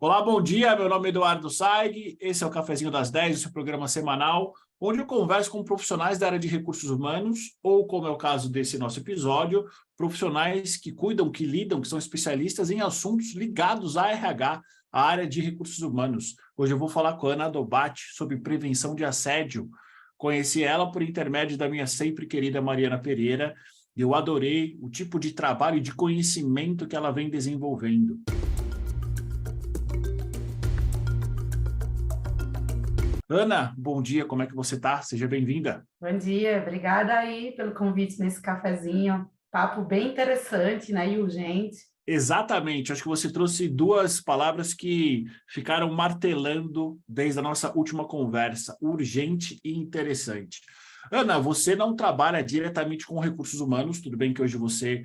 Olá, bom dia. Meu nome é Eduardo Saig. Esse é o Cafezinho das 10, o seu programa semanal, onde eu converso com profissionais da área de recursos humanos, ou, como é o caso desse nosso episódio, profissionais que cuidam, que lidam, que são especialistas em assuntos ligados à RH, à área de recursos humanos. Hoje eu vou falar com a Ana Dobatti sobre prevenção de assédio. Conheci ela por intermédio da minha sempre querida Mariana Pereira, e eu adorei o tipo de trabalho e de conhecimento que ela vem desenvolvendo. Ana, bom dia, como é que você está? Seja bem-vinda. Bom dia, obrigada aí pelo convite nesse cafezinho. Papo bem interessante, né, e urgente. Exatamente, acho que você trouxe duas palavras que ficaram martelando desde a nossa última conversa, urgente e interessante. Ana, você não trabalha diretamente com recursos humanos, tudo bem que hoje você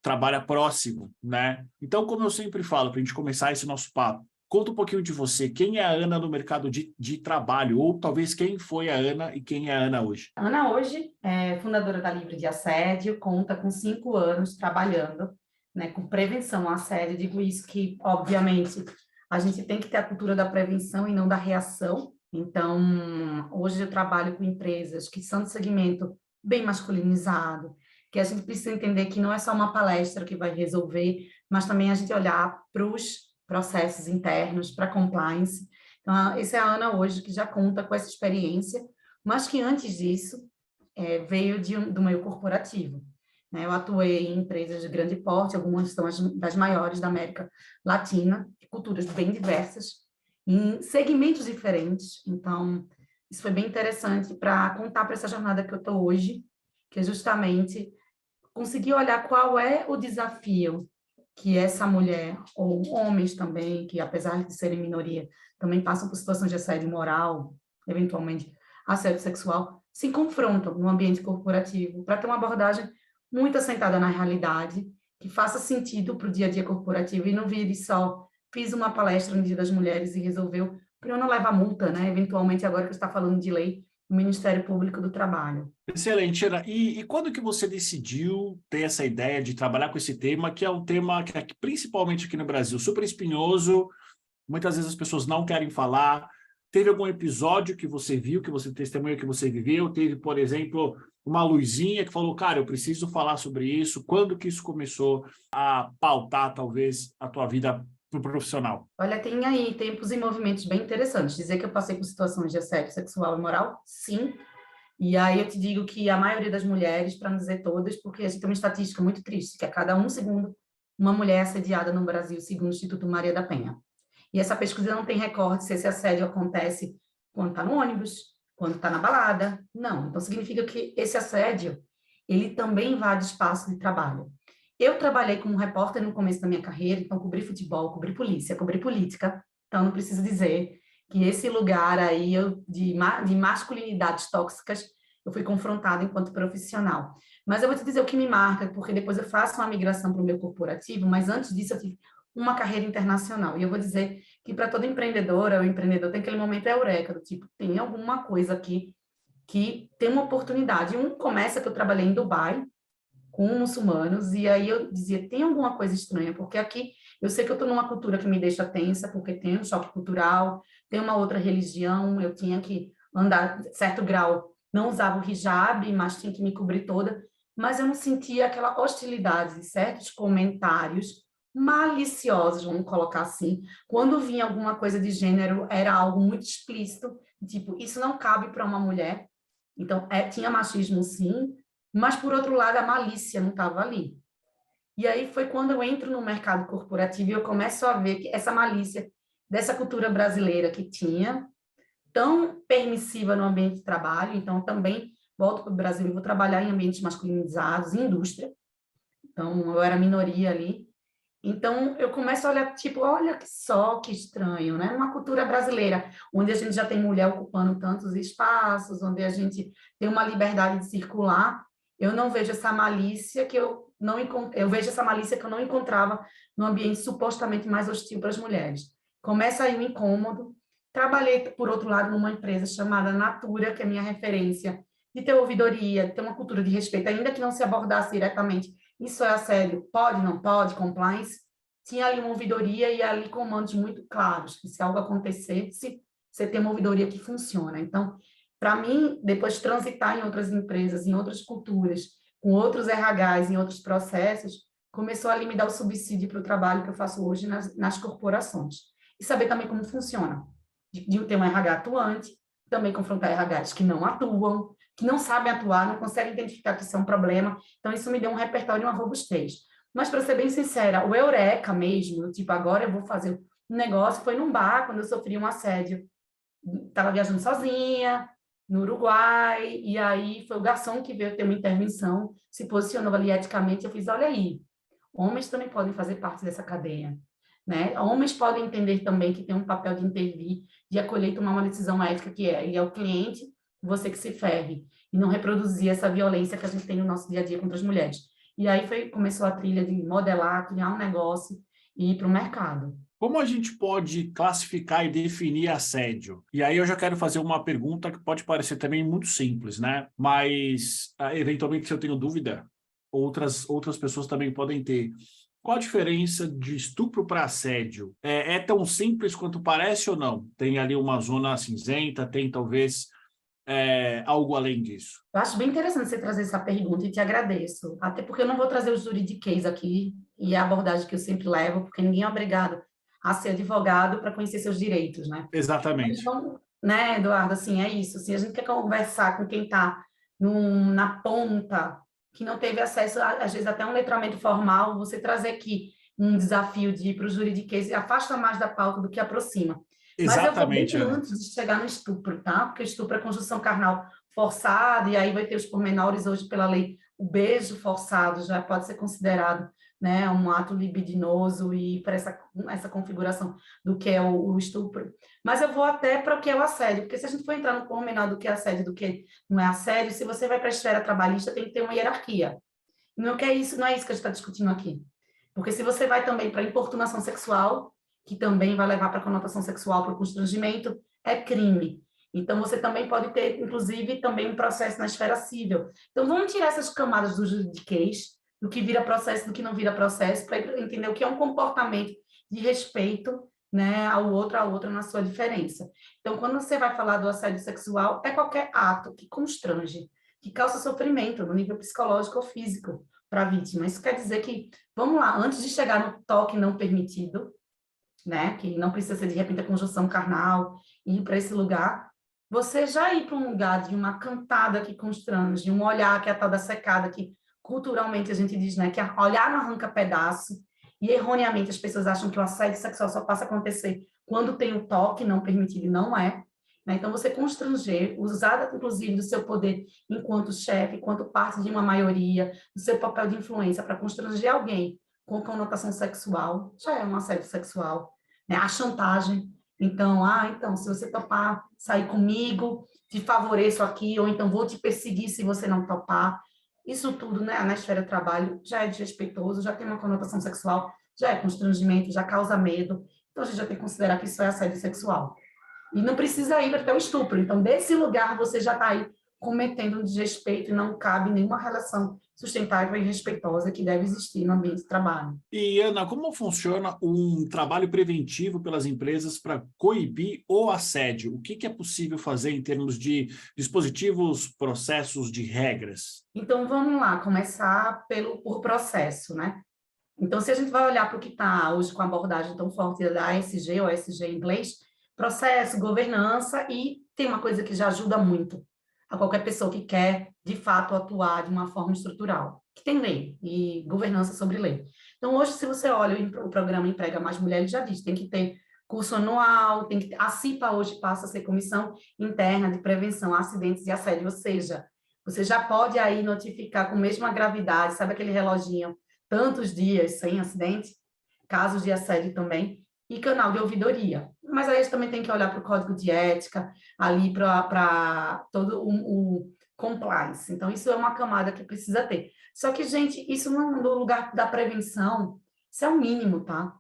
trabalha próximo, né? Então, como eu sempre falo, para a gente começar esse nosso papo, conta um pouquinho de você, quem é a Ana no mercado de trabalho, ou talvez quem foi a Ana e quem é a Ana hoje? A Ana hoje é fundadora da Livre de Assédio, conta com 5 anos trabalhando, né, com prevenção ao assédio. Digo isso que, obviamente, a gente tem que ter a cultura da prevenção e não da reação. Então, hoje eu trabalho com empresas que são de segmento bem masculinizado, que a gente precisa entender que não é só uma palestra que vai resolver, mas também a gente olhar para os processos internos, para a compliance. Então, essa é a Ana hoje, que já conta com essa experiência, mas que antes disso veio do meio corporativo. Né? Eu atuei em empresas de grande porte, algumas são das maiores da América Latina, culturas bem diversas, em segmentos diferentes. Então, isso foi bem interessante para contar para essa jornada que eu estou hoje, que é justamente conseguir olhar qual é o desafio que essa mulher, ou homens também, que apesar de serem minoria, também passam por situações de assédio moral, eventualmente assédio sexual, se confrontam no ambiente corporativo para ter uma abordagem muito assentada na realidade, que faça sentido para o dia a dia corporativo e não vire só fiz uma palestra no Dia das Mulheres e resolveu, para eu não levar multa, né? Eventualmente, agora que você está falando de lei, o Ministério Público do Trabalho. Excelente, Ana. E quando que você decidiu ter essa ideia de trabalhar com esse tema, que é um tema que, principalmente aqui no Brasil, super espinhoso, muitas vezes as pessoas não querem falar. Teve algum episódio que você viu, que você testemunhou, que você viveu? Teve, por exemplo, uma luzinha que falou, cara, eu preciso falar sobre isso. Quando que isso começou a pautar, talvez, a tua vida profissional? Olha, tem aí tempos e movimentos bem interessantes. Dizer que eu passei por situações de assédio sexual e moral, sim. E aí eu te digo que a maioria das mulheres, para não dizer todas, porque a gente tem uma estatística muito triste, que a cada um segundo uma mulher é assediada no Brasil, segundo o Instituto Maria da Penha. E essa pesquisa não tem recorte se esse assédio acontece quando está no ônibus, quando está na balada. Não. Então, significa que esse assédio, ele também invade espaço de trabalho. Eu trabalhei como repórter no começo da minha carreira, então cobri futebol, cobri polícia, cobri política. Então, não preciso dizer que esse lugar aí de masculinidades tóxicas, eu fui confrontada enquanto profissional. Mas eu vou te dizer o que me marca, porque depois eu faço uma migração para o meu corporativo, mas antes disso eu tive uma carreira internacional. E eu vou dizer que para toda empreendedora ou empreendedor tem aquele momento eureka, do tipo, tem alguma coisa aqui que tem uma oportunidade. Um começa que eu trabalhei em Dubai com muçulmanos, e aí eu dizia, tem alguma coisa estranha, porque aqui eu sei que eu estou numa cultura que me deixa tensa, porque tem um choque cultural, tem uma outra religião, eu tinha que andar, certo grau, não usava o hijab, mas tinha que me cobrir toda, mas eu não sentia aquela hostilidade de certos comentários maliciosos, vamos colocar assim. Quando vinha alguma coisa de gênero, era algo muito explícito, tipo, isso não cabe para uma mulher. Então, tinha machismo sim, mas por outro lado a malícia não estava ali. E aí foi quando eu entro no mercado corporativo e eu começo a ver que essa malícia dessa cultura brasileira que tinha, tão permissiva no ambiente de trabalho, então também volto para o Brasil e vou trabalhar em ambientes masculinizados, em indústria, então eu era minoria ali. Então eu começo a olhar, tipo, olha que só que estranho, né? Uma cultura brasileira, onde a gente já tem mulher ocupando tantos espaços, onde a gente tem uma liberdade de circular, eu não vejo essa malícia que eu não eu vejo essa malícia que eu não encontrava no ambiente supostamente mais hostil para as mulheres. Começa aí um incômodo. Trabalhei, por outro lado, numa empresa chamada Natura, que é minha referência, de ter ouvidoria, de ter uma cultura de respeito, ainda que não se abordasse diretamente. Isso é assédio? Pode, não pode? Compliance? tinha ali uma ouvidoria e ali comandos muito claros, que se algo acontecesse, você tem uma ouvidoria que funciona. Então, para mim, depois de transitar em outras empresas, em outras culturas, com outros RHs, em outros processos, começou a ali me dar o subsídio para o trabalho que eu faço hoje nas corporações. E saber também como funciona. De ter um RH atuante, também confrontar RHs que não atuam, que não sabem atuar, não conseguem identificar que isso é um problema. Então, isso me deu um repertório e uma robustez. Mas, para ser bem sincera, o eureka mesmo, tipo, agora eu vou fazer um negócio, foi num bar, quando eu sofri um assédio. Estava viajando sozinha, no Uruguai, e aí foi o garçom que veio ter uma intervenção, se posicionou ali eticamente, eu fiz, olha aí, homens também podem fazer parte dessa cadeia, né? Homens podem entender também que tem um papel de intervir, de acolher e tomar uma decisão ética que é, e é o cliente, você que se ferre, e não reproduzir essa violência que a gente tem no nosso dia a dia contra as mulheres. E aí começou a trilha de modelar, criar um negócio e ir para o mercado. Como a gente pode classificar e definir assédio? E aí eu já quero fazer uma pergunta que pode parecer também muito simples, né? Mas, eventualmente, se eu tenho dúvida, outras pessoas também podem ter. Qual a diferença de estupro para assédio? É tão simples quanto parece ou não? Tem ali uma zona cinzenta, tem talvez algo além disso? Eu acho bem interessante você trazer essa pergunta e te agradeço. Até porque eu não vou trazer o juridiquês aqui e a abordagem que eu sempre levo, porque ninguém é obrigado a ser advogado para conhecer seus direitos, né? Mas Exatamente. vamos, né, Eduardo, assim, é isso. Se a gente quer conversar com quem está na ponta, que não teve acesso, às vezes, até um letramento formal, você trazer aqui um desafio de ir para o juridiquês afasta mais da pauta do que aproxima. Mas eu vou bem Exatamente, Ana. antes de chegar no estupro, tá? Porque estupro é conjunção carnal forçada, e aí vai ter os pormenores hoje pela lei. O beijo forçado já pode ser considerado, né, um ato libidinoso e para essa configuração do que é o estupro. Mas eu vou até para o que é o assédio, porque se a gente for entrar no pormenor do que é assédio, do que não é assédio, se você vai para a esfera trabalhista, tem que ter uma hierarquia. Não é isso, não é isso que a gente está discutindo aqui. Porque se você vai também para a importunação sexual, que também vai levar para a conotação sexual, para o constrangimento, é crime. Então, você também pode ter, inclusive, também um processo na esfera civil. Então, vamos tirar essas camadas do juridiquês, do que vira processo, do que não vira processo, para entender o que é um comportamento de respeito, né, ao outro, à outra, na sua diferença. Então, quando você vai falar do assédio sexual, é qualquer ato que constrange, que causa sofrimento no nível psicológico ou físico para a vítima. Isso quer dizer que, vamos lá, antes de chegar no toque não permitido, né, que não precisa ser de repente a conjunção carnal, ir para esse lugar, você já ir para um lugar de uma cantada que constrange, um olhar que é a tal da secada, que culturalmente a gente diz, né, que olhar não arranca pedaço, e erroneamente as pessoas acham que o assédio sexual só passa a acontecer quando tem o toque não permitido, e não é. Né? Então, você constranger, usar inclusive do seu poder enquanto chefe, enquanto parte de uma maioria, do seu papel de influência para constranger alguém com conotação sexual, já é um assédio sexual. Né? A chantagem. Então, então, se você topar sair comigo, te favoreço aqui, ou então vou te perseguir se você não topar. Isso tudo, né, na esfera do trabalho, já é desrespeitoso, já tem uma conotação sexual, já é constrangimento, já causa medo. Então, a gente já tem que considerar que isso é assédio sexual. E não precisa ir até o estupro. Então, desse lugar, você já está aí cometendo um desrespeito e não cabe nenhuma relação sustentável e respeitosa que deve existir no ambiente de trabalho. E, Ana, como funciona um trabalho preventivo pelas empresas para coibir o assédio? O que é possível fazer em termos de dispositivos, processos, de regras? Então, vamos lá, começar por processo, né? Então, se a gente vai olhar para o que está hoje com a abordagem tão forte da ASG, ou ASG em inglês, processo, governança, e tem uma coisa que já ajuda muito a qualquer pessoa que quer, de fato, atuar de uma forma estrutural, que tem lei e governança sobre lei. Então, hoje, se você olha o programa Emprega Mais Mulher, ele já diz, tem que ter curso anual, tem que ter, a CIPA hoje passa a ser Comissão Interna de Prevenção a Acidentes e Assédio, ou seja, você já pode aí notificar com a mesma gravidade, sabe aquele reloginho, tantos dias sem acidente, casos de assédio também, e canal de ouvidoria. Mas aí a gente também tem que olhar para o código de ética, ali para todo o compliance. Então, isso é uma camada que precisa ter. Só que, gente, isso não no lugar da prevenção, isso é o mínimo, tá?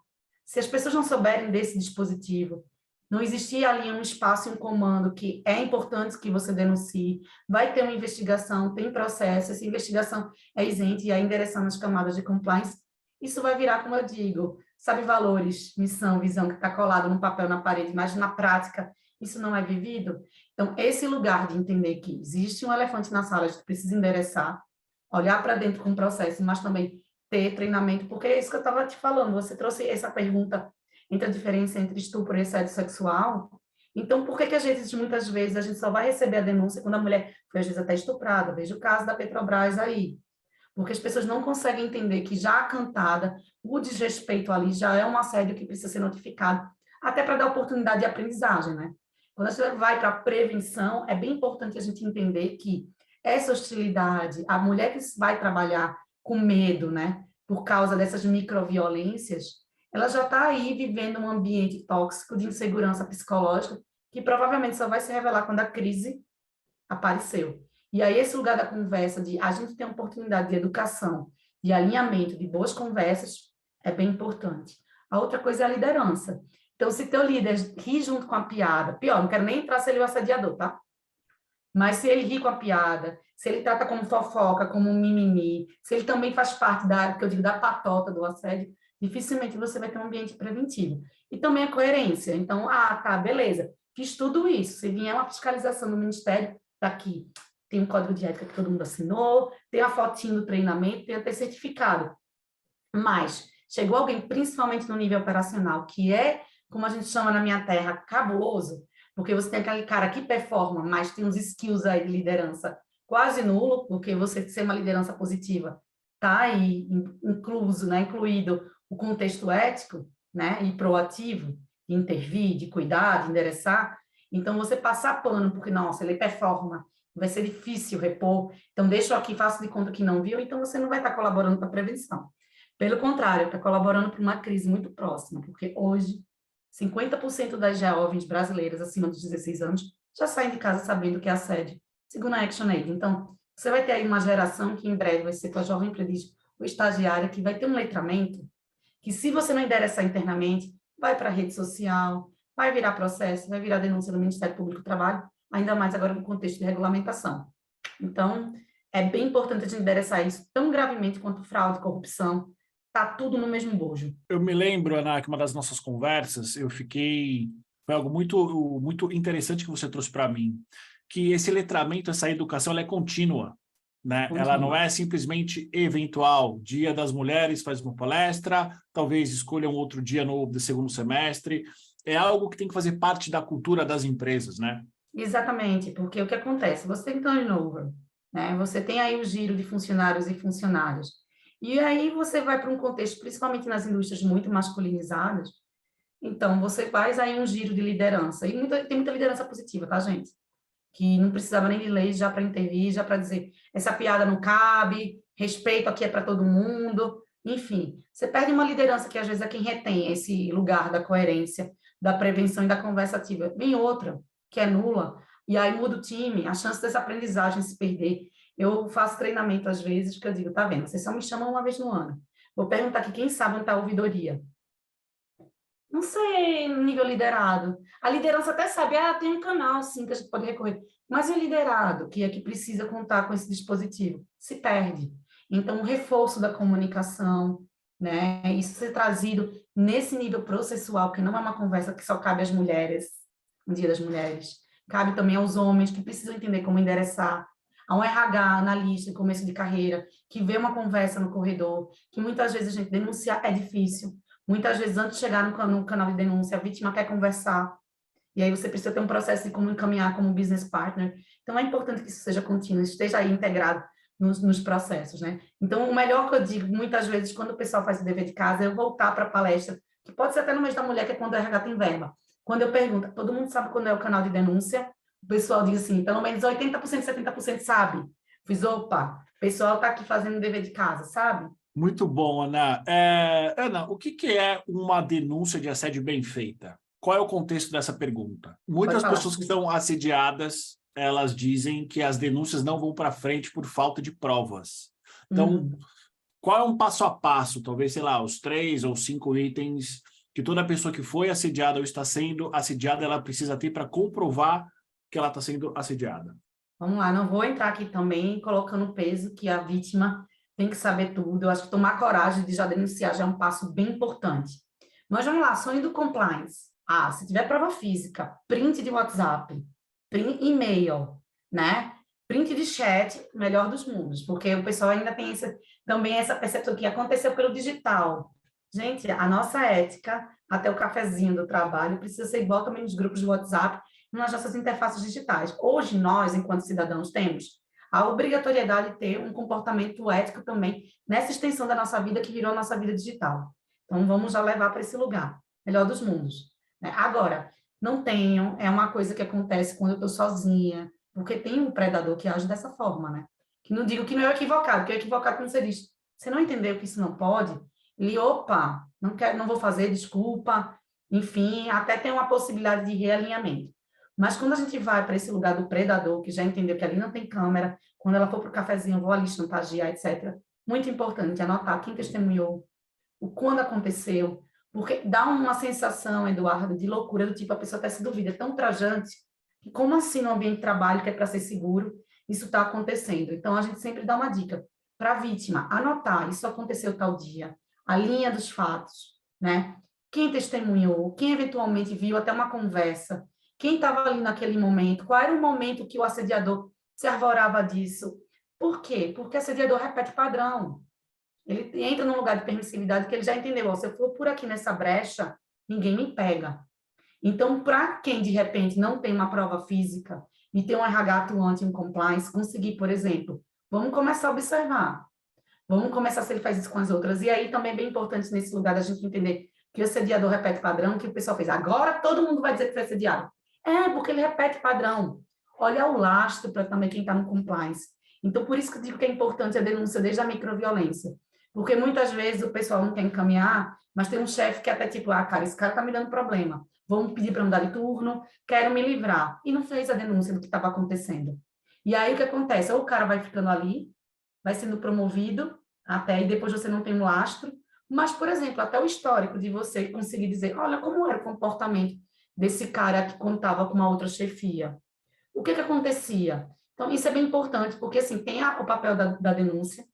Se as pessoas não souberem desse dispositivo, não existir ali um espaço e um comando que é importante que você denuncie, vai ter uma investigação, tem processo, essa investigação é isenta e é endereçando as camadas de compliance, isso vai virar, como eu digo, sabe, valores, missão, visão, que está colado no papel, na parede, mas na prática isso não é vivido. Então, esse lugar de entender que existe um elefante na sala, a gente precisa endereçar, olhar para dentro com o processo, mas também ter treinamento, porque é isso que eu estava te falando, você trouxe essa pergunta entre a diferença entre estupro e assédio sexual. Então, por que que muitas vezes a gente só vai receber a denúncia quando a mulher foi, às vezes, até estuprada? Veja o caso da Petrobras aí. Porque as pessoas não conseguem entender que já a cantada, o desrespeito ali já é um assédio que precisa ser notificado, até para dar oportunidade de aprendizagem, né? Quando a gente vai para a prevenção, é bem importante a gente entender que essa hostilidade, a mulher que vai trabalhar com medo, né, por causa dessas microviolências, ela já está aí vivendo um ambiente tóxico de insegurança psicológica, que provavelmente só vai se revelar quando a crise apareceu. E aí esse lugar da conversa, de a gente ter uma oportunidade de educação, de alinhamento, de boas conversas, é bem importante. A outra coisa é a liderança. Então, se teu líder ri junto com a piada, pior, não quero nem entrar se ele é o assediador, tá? Mas se ele ri com a piada, se ele trata como fofoca, como um mimimi, se ele também faz parte da, que eu digo, da patota do assédio, dificilmente você vai ter um ambiente preventivo. E também a coerência. Então, tá, beleza, fiz tudo isso. Se vier uma fiscalização do Ministério, tá aqui, tem um código de ética que todo mundo assinou, tem a fotinho do treinamento, tem até certificado. Mas chegou alguém, principalmente no nível operacional, que é, como a gente chama na minha terra, cabuloso, porque você tem aquele cara que performa, mas tem uns skills aí de liderança quase nulo, porque você ser uma liderança positiva tá aí incluso, né, incluído o contexto ético, né, e proativo, de intervir, de cuidar, de endereçar. Então, você passar pano, porque, nossa, ele performa, vai ser difícil repor, então deixa eu aqui, faço de conta que não viu, então você não vai estar colaborando para a prevenção. Pelo contrário, está colaborando para uma crise muito próxima, porque hoje 50% das jovens brasileiras acima dos 16 anos já saem de casa sabendo que é assédio, segundo a ActionAid. Então, você vai ter aí uma geração que em breve vai ser tua jovem aprendiz ou estagiária, que vai ter um letramento, que se você não endereçar internamente, vai para a rede social, vai virar processo, vai virar denúncia do Ministério Público do Trabalho, ainda mais agora no contexto de regulamentação. Então, é bem importante a gente endereçar isso tão gravemente quanto fraude, corrupção, tá tudo no mesmo bojo. Eu me lembro, Ana, que uma das nossas conversas, foi algo muito interessante que você trouxe para mim, que esse letramento, essa educação, ela é contínua, né? Contínua. Ela não é simplesmente eventual. Dia das Mulheres faz uma palestra, talvez escolha um outro dia no segundo semestre. É algo que tem que fazer parte da cultura das empresas, né? Exatamente, porque o que acontece? Você tem turnover, né? Você tem aí o giro de funcionários e funcionárias. E aí você vai para um contexto, principalmente nas indústrias muito masculinizadas, então você faz aí um giro de liderança. E tem muita liderança positiva, tá, gente? Que não precisava nem de lei já para intervir, já para dizer, essa piada não cabe, respeito aqui é para todo mundo. Enfim, você perde uma liderança que às vezes é quem retém esse lugar da coerência, da prevenção e da conversa ativa. Vem outra, que é nula, e aí muda o time, a chance dessa aprendizagem se perder. Eu faço treinamento às vezes, que eu digo, tá vendo, vocês só me chamam uma vez no ano. Vou perguntar aqui, quem sabe onde está a ouvidoria? Não sei, no nível liderado. A liderança até sabe, tem um canal, sim, que a gente pode recorrer. Mas o liderado, que é que precisa contar com esse dispositivo, se perde. Então, o reforço da comunicação, né? Isso ser trazido nesse nível processual, que não é uma conversa que só cabe às mulheres, no Dia das Mulheres. Cabe também aos homens, que precisam entender como endereçar. A um RH, analista, em começo de carreira, que vê uma conversa no corredor, que muitas vezes a gente denunciar é difícil. Muitas vezes, antes de chegar no canal de denúncia, a vítima quer conversar, e aí você precisa ter um processo de como encaminhar como business partner. Então, é importante que isso seja contínuo, esteja aí integrado nos processos, né? Então, o melhor que eu digo, muitas vezes, quando o pessoal faz o dever de casa, é eu voltar para a palestra, que pode ser até no mês da mulher, que é quando o RH tem verba. Quando eu pergunto, todo mundo sabe quando é o canal de denúncia? O pessoal diz assim, pelo menos 80%, 70% sabe. Fiz, opa, o pessoal está aqui fazendo o dever de casa, sabe? Muito bom, Ana. Ana, o que é uma denúncia de assédio bem feita? Qual é o contexto dessa pergunta? Muitas pessoas que estão assediadas, elas dizem que as denúncias não vão para frente por falta de provas. Então, qual é um passo a passo, talvez, sei lá, os 3 ou 5 itens que toda pessoa que foi assediada ou está sendo assediada, ela precisa ter para comprovar que ela está sendo assediada? Vamos lá, não vou entrar aqui também colocando peso que a vítima tem que saber tudo. Eu acho que tomar coragem de já denunciar já é um passo bem importante. Mas vamos lá, sonho do compliance. Ah, se tiver prova física, print de WhatsApp, print, e-mail, né? Print de chat, melhor dos mundos, porque o pessoal ainda tem também essa percepção que aconteceu pelo digital. Gente, a nossa ética, até o cafezinho do trabalho, precisa ser igual também nos grupos de WhatsApp e nas nossas interfaces digitais. Hoje, nós, enquanto cidadãos, temos a obrigatoriedade de ter um comportamento ético também nessa extensão da nossa vida que virou a nossa vida digital. Então, vamos já levar para esse lugar, melhor dos mundos. Agora, não tenho, é uma coisa que acontece quando eu estou sozinha, porque tem um predador que age dessa forma, né? Que não digo que não é equivocado, porque é equivocado quando você diz, você não entendeu que isso não pode? Ele, opa, não quero, não vou fazer, desculpa, enfim, até tem uma possibilidade de realinhamento. Mas quando a gente vai para esse lugar do predador, que já entendeu que ali não tem câmera, quando ela for para o cafezinho, eu vou ali chantagear, etc. Muito importante anotar quem testemunhou, o quando aconteceu, porque dá uma sensação, Eduardo, de loucura, do tipo, a pessoa até se duvida, é tão trajante, que como assim no ambiente de trabalho, que é para ser seguro, isso está acontecendo? Então, a gente sempre dá uma dica para a vítima, anotar, isso aconteceu tal dia, a linha dos fatos, né? Quem testemunhou, quem eventualmente viu até uma conversa, quem estava ali naquele momento, qual era o momento que o assediador se arvorava disso. Por quê? Porque o assediador repete padrão. Ele entra num lugar de permissividade que ele já entendeu, ó, se eu for por aqui nessa brecha, ninguém me pega. Então, para quem, de repente, não tem uma prova física e tem um RH atuante em compliance, conseguir, por exemplo, vamos começar a observar. Vamos começar se ele faz isso com as outras. E aí também é bem importante nesse lugar da gente entender que o assediador repete padrão, que o pessoal fez. Agora todo mundo vai dizer que foi assediado. É, porque ele repete padrão. Olha o lastro para também quem está no compliance. Então, por isso que eu digo que é importante a denúncia desde a microviolência. Porque muitas vezes o pessoal não quer encaminhar, mas tem um chefe que até tipo, ah, cara, esse cara está me dando problema. Vão pedir para mudar de turno, quero me livrar. E não fez a denúncia do que estava acontecendo. E aí o que acontece? Ou o cara vai ficando ali, vai sendo promovido, até e depois você não tem um lastro. Mas, por exemplo, até o histórico de você conseguir dizer, olha, como era o comportamento desse cara que contava com uma outra chefia. O que acontecia? Então, isso é bem importante, porque, assim, tem o papel da denúncia,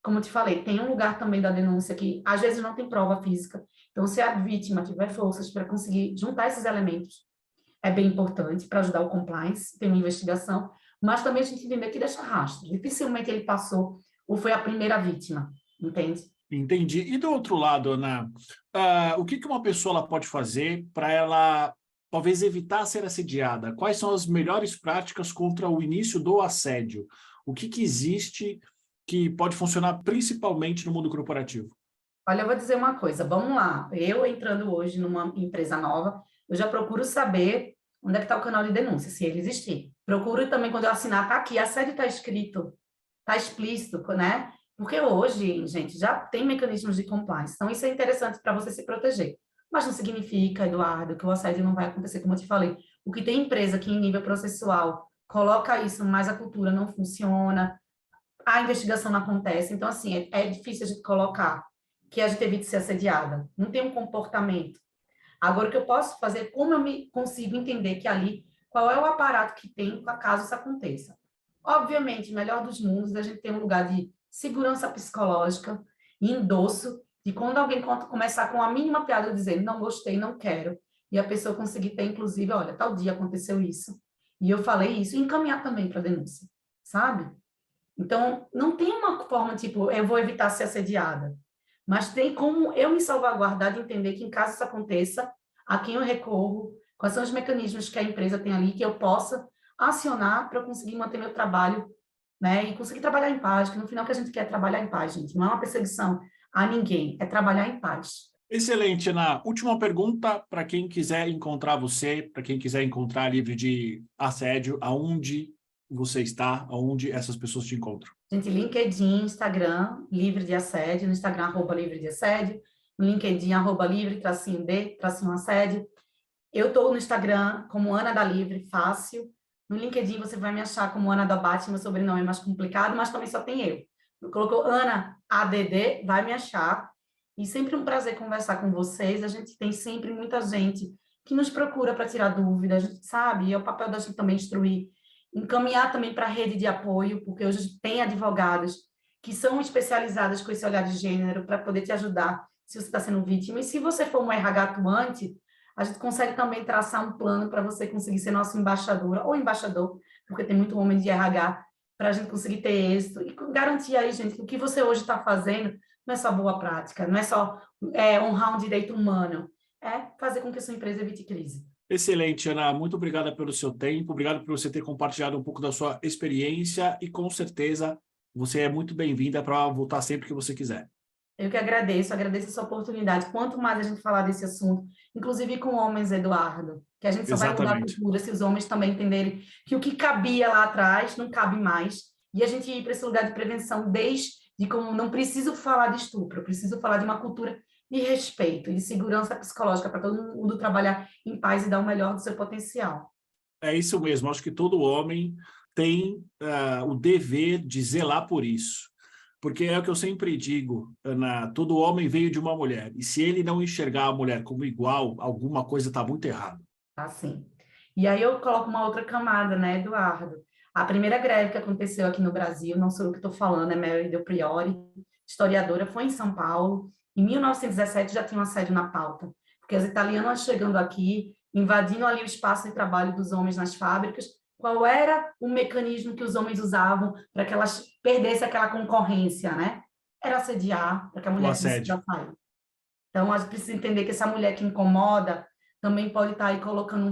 como eu te falei, tem um lugar também da denúncia que, às vezes, não tem prova física. Então, se a vítima tiver forças para conseguir juntar esses elementos, é bem importante para ajudar o compliance, tem uma investigação, mas também a gente entender que deixa rastro. Dificilmente ele passou ou foi a primeira vítima, entende? Entendi. E do outro lado, Ana, o que uma pessoa ela pode fazer para ela, talvez, evitar ser assediada? Quais são as melhores práticas contra o início do assédio? O que existe que pode funcionar principalmente no mundo corporativo? Olha, eu vou dizer uma coisa, vamos lá. Eu entrando hoje numa empresa nova, eu já procuro saber onde é que está o canal de denúncia, se ele existir. Procuro também, quando eu assinar, tá aqui, assédio está escrito, está explícito, né? Porque hoje, gente, já tem mecanismos de compliance. Então, isso é interessante para você se proteger. Mas não significa, Eduardo, que o assédio não vai acontecer, como eu te falei. O que tem empresa que, em nível processual, coloca isso, mas a cultura não funciona, a investigação não acontece. Então, assim, é difícil a gente colocar que a gente evite ser assediada. Não tem um comportamento. Agora, o que eu posso fazer é como eu me consigo entender que ali, qual é o aparato que tem caso isso aconteça. Obviamente, melhor dos mundos, a gente tem um lugar de segurança psicológica e endosso, de quando alguém começar com a mínima piada, dizer não gostei, não quero, e a pessoa conseguir ter, inclusive, olha, tal dia aconteceu isso, e eu falei isso, e encaminhar também para a denúncia, sabe? Então, não tem uma forma, tipo, eu vou evitar ser assediada, mas tem como eu me salvaguardar de entender que, em caso isso aconteça, a quem eu recorro, quais são os mecanismos que a empresa tem ali, que eu possa acionar para eu conseguir manter meu trabalho, né, e conseguir trabalhar em paz, que no final o que a gente quer é trabalhar em paz, gente, não é uma perseguição a ninguém, é trabalhar em paz. Excelente, Ana. Última pergunta para quem quiser encontrar você, para quem quiser encontrar livre de assédio, aonde você está, aonde essas pessoas te encontram? Gente, LinkedIn, Instagram, livre de assédio, no Instagram, @livre de assédio, no LinkedIn, @livre_de_assédio. Eu estou no Instagram como Ana da Livre, fácil. No LinkedIn você vai me achar como Ana da Bate, meu sobrenome é mais complicado, mas também só tem eu. Colocou Ana ADD, vai me achar. E sempre um prazer conversar com vocês. A gente tem sempre muita gente que nos procura para tirar dúvidas, a gente sabe? E é o papel da gente também instruir, encaminhar também para a rede de apoio, porque hoje tem advogadas que são especializadas com esse olhar de gênero para poder te ajudar, se você está sendo vítima. E se você for um RH atuante, a gente consegue também traçar um plano para você conseguir ser nossa embaixadora ou embaixador, porque tem muito homem de RH, para a gente conseguir ter êxito e garantir aí, gente, que o que você hoje está fazendo não é só boa prática, não é só honrar um direito humano, é fazer com que a sua empresa evite crise. Excelente, Ana. Muito obrigada pelo seu tempo, obrigado por você ter compartilhado um pouco da sua experiência e, com certeza, você é muito bem-vinda para voltar sempre que você quiser. Eu que agradeço essa oportunidade. Quanto mais a gente falar desse assunto, inclusive com homens, Eduardo, que a gente só vai mudar a Exatamente. cultura se os homens também entenderem que o que cabia lá atrás não cabe mais, e a gente ir para esse lugar de prevenção desde como não preciso falar de estupro, eu preciso falar de uma cultura de respeito e de segurança psicológica para todo mundo trabalhar em paz e dar o melhor do seu potencial. É isso mesmo. Acho que todo homem tem o dever de zelar por isso. Porque é o que eu sempre digo, Ana, todo homem veio de uma mulher. E se ele não enxergar a mulher como igual, alguma coisa está muito errada. Assim. E aí eu coloco uma outra camada, né, Eduardo? A primeira greve que aconteceu aqui no Brasil, não sou eu que estou falando, é Mary Del Priori, historiadora, foi em São Paulo. Em 1917 já tinha um assédio na pauta, porque as italianas chegando aqui, invadindo ali o espaço de trabalho dos homens nas fábricas, qual era o mecanismo que os homens usavam para que elas perdessem aquela concorrência, né? Era assediar, para que a O mulher assédio. precisa sair. Então, a gente precisa entender que essa mulher que incomoda também pode estar aí colocando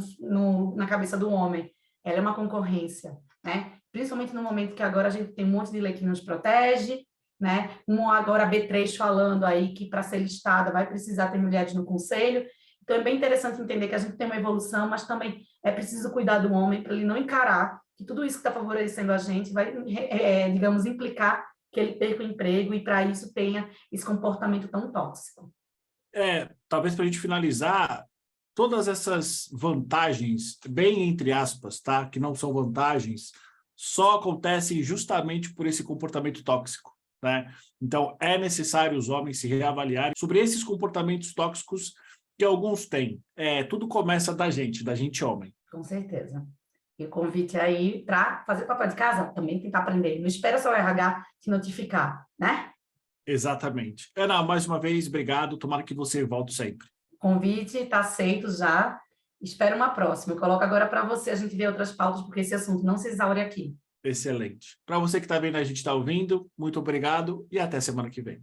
na cabeça do homem. Ela é uma concorrência, né? Principalmente no momento que agora a gente tem um monte de lei que nos protege, né? Agora a B3 falando aí que para ser listada vai precisar ter mulheres no conselho. Então, é bem interessante entender que a gente tem uma evolução, mas também é preciso cuidar do homem para ele não encarar que tudo isso que está favorecendo a gente vai, digamos, implicar que ele perca o emprego e, para isso, tenha esse comportamento tão tóxico. Talvez para a gente finalizar, todas essas vantagens, bem entre aspas, tá? Que não são vantagens, só acontecem justamente por esse comportamento tóxico, né? Então, é necessário os homens se reavaliarem sobre esses comportamentos tóxicos que alguns têm. Tudo começa da gente homem. Com certeza. E o convite aí para fazer papel de casa, também tentar aprender. Não espera só o RH te notificar, né? Exatamente. Ana, mais uma vez, obrigado. Tomara que você volte sempre. O convite está aceito já. Espero uma próxima. Eu coloco agora para você, a gente ver outras pautas, porque esse assunto não se exaure aqui. Excelente. Para você que está vendo, a gente está ouvindo, muito obrigado e até semana que vem.